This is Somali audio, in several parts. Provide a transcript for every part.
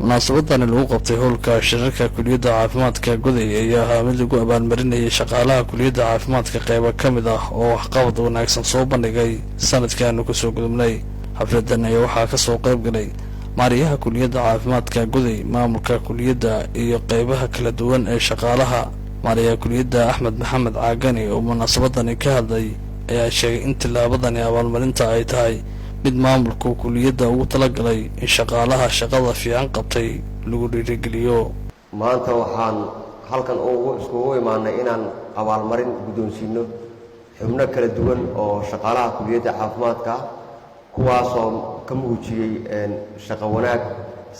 munaasabadan lagu qabtay howlka shirarka kuliyadda caafimaadka Goday ayaa ahaa mid lagu abaalmarinayay shaqaalaha kuliyadda caafimaadka qaybo ka mid ah oo waxqabad wanaagsan soo bandhigay sanadkan ku soo gudubnay. xafladan ayaa waxaa ka soo qayb galay maariyaha kuliyadda caafimaadka Goday, maamulka kuliyadda iyo qaybaha kala duwan ee shaqaalaha. maariyaha kuliyadda Axmed Maxamed Caagani oo munaasabadan ka hadlay ayaa sheegay in tilaabadan abaalmarinta ay tahay mid maamulka kuliyadda ugu talagalay in shaqaalaha shaqada fiican qabtay lagu dhiirigeliyo. maanta waxaan halkan iskugu imaanay inaan abaalmarin guddoonsiino xubno kala duwan oo shaqaalaha kuliyadda caafimaadka kuwaas oo ka muujiyay shaqo wanaag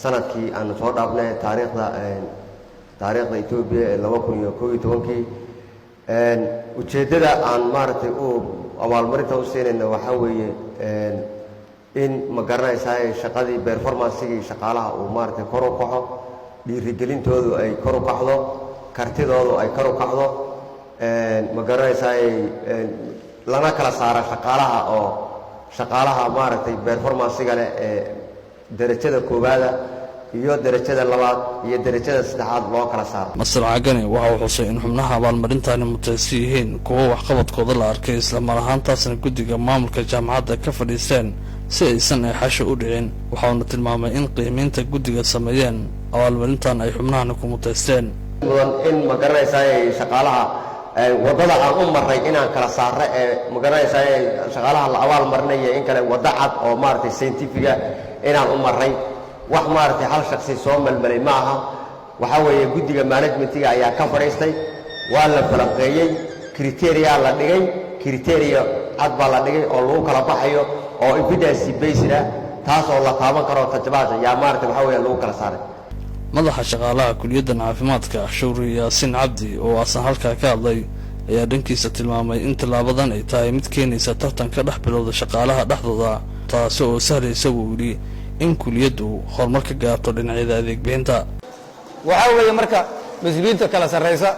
sanadkii aan soo dhaafnay taariikhda Itoobiya ee 2011 ujeedada aan maartay abaalmarinta u siinayna waxa weeye in ma garanaysaa shaqadii performance-gii shaqaalaha uu maartay kor u kaco, dhiirigelintoodu ay kor u kacdo, kartidoodu ay kor u kacdo, ma garanaysaa lana kala saaro shaqaalaha maartay performance-ga leh ee darajada koowaada iyo darajada labaad iyo darajada saddexaad loo kala saaro. Mas'uul Caagani waxa uu xusay in xubnaha abaalmarintan mutaysi yihiin kuwa waxqabadkooda la arkay isla mar ahaantaasna guddiga maamulka jaamacadda ka fadhiisteen si aysan xasho u dhicin. waxaana tilmaamay in qiimeynta guddiga sameeyeen abaalmarintan ay xubnahan ku mutaysteen mudan in ma garanaysaa shaqaalaha wadada aan u maray inaan kala saaro ma garanaysaa shaqaalaha la abaalmarinaya in kale wada cad oo maartay scientific inaan u maray wax maartay hal shakhsi soo malmalay ma aha. waxa weeye guddiga managementiga ayaa ka fariistay, waa la falanqeeyay, criteria la dhigay, criteria cad baa la dhigay oo lagu kala baxayo oo evidence based ah taas oo la taaban karo tajbaad ayaa maartay waxa weeye lagu kala saaray. madaxa shaqaalaha kuliyadda caafimaadka Shawri Yaasin Cabdi oo asan halka ka hadlay ayaa dhankiisa tilmaamay in tilaabadan ay tahay mid keenaysa tartan ka dhex bilowda shaqaalaha dhexdooda, taas oo sahlaysa weli in kuliyaddu horumar ka gaarto dhinacyada adeeg bixinta. waxa weeye marka mas'uuliyiinta kala sareysa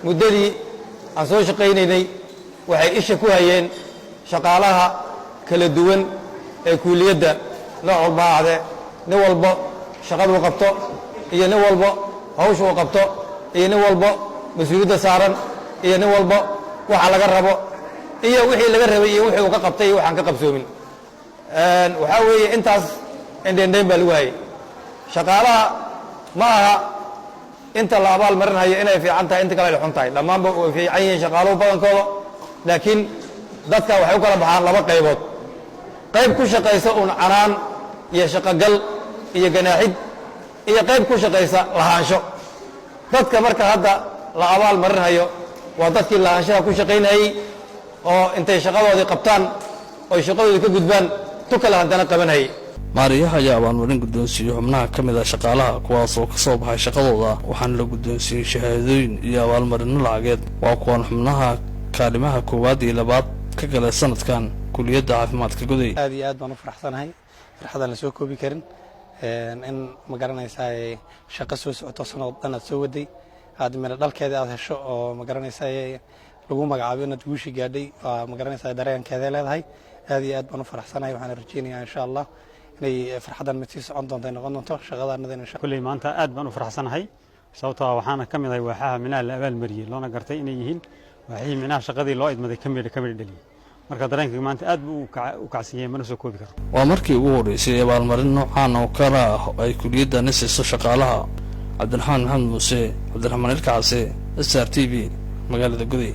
muddadii aan soo shaqaynaynay waxay isha ku hayeen shaqaalaha kala duwan ee kuliyadda nooc walba ahde nin walba shaqadu qabto iyo nin walba hawsha uu qabto iyo nin walba mas'uuliyadda saaran iyo nin walba waxa laga rabo iyo wixii laga rabay iyo wixii uu ka qabtay waxaan ka qabsoomin. waxa weeye intaas indheendheyn baa lagu hayay shaqaalaha ma aha inta la abaal marinayo inay fiican tahay inta kale ay xun tahay, dhammaanba way fiican yihiin shaqaaluhu badankooda, laakiin dadka waxay u kala baxaan laba qaybood: qayb ku shaqaysa uun canaan iyo shaqogal iyo ganaaxid, iyo qayb ku shaqaysa lahaansho. dadka marka hadda la abaal marinayo waa dadkii lahaanshaha ku shaqaynayay oo intay shaqadoodii qabtaan oo shaqadoodii ka gudbaan tu kale haddana qabanayay. maariyaha ayaa abaalmarin guddoonsiiyey xubnaha ka mid ah shaqaalaha kuwaas oo ka soo baxay shaqadooda, waxaana la guddoonsiiyey shahaadooyin iyo abaalmarino lacageed. waa kuwan xubnaha kaalimaha koowaad iyo labaad ka galay sanadkan kuliyadda caafimaadka Goday. aad iyo aad baan u faraxsanahay, farxadan la soo koobi karin in ma garanaysaa shaqo soo socoto sanad dhan aad soo waday aad meel dhalkeeda aad hesho oo ma garanaysaa lagu magacaabo inaad guushi gaadhay ma garanaysaa dareenkeeda leedahay. aad iyo aad baan u faraxsanahay, waxaan rajeynayaa insha Allah inay farxadan mid sii socon doonto noqon doonto shaqadaanadana insha Allah. kulli maanta aad baan u faraxsanahay sababtoo waxaana ka mid ahay waaxaha minaha la abaalmariyay loona gartay inay yihiin waxay minaha shaqadii loo idmaday ka mid dhaliyay. marka dareenkayga maanta aad buu u kacsiiyay, mana soo koobi karo. waa markii ugu horeysay abaalmarin noocan oo kale ah ay kuliyadda siiso shaqaalaha. Cabdiraxmaan Maxamed Muuse, Cabdiraxmaan Ilkacase, SR TV, magaalada Goday.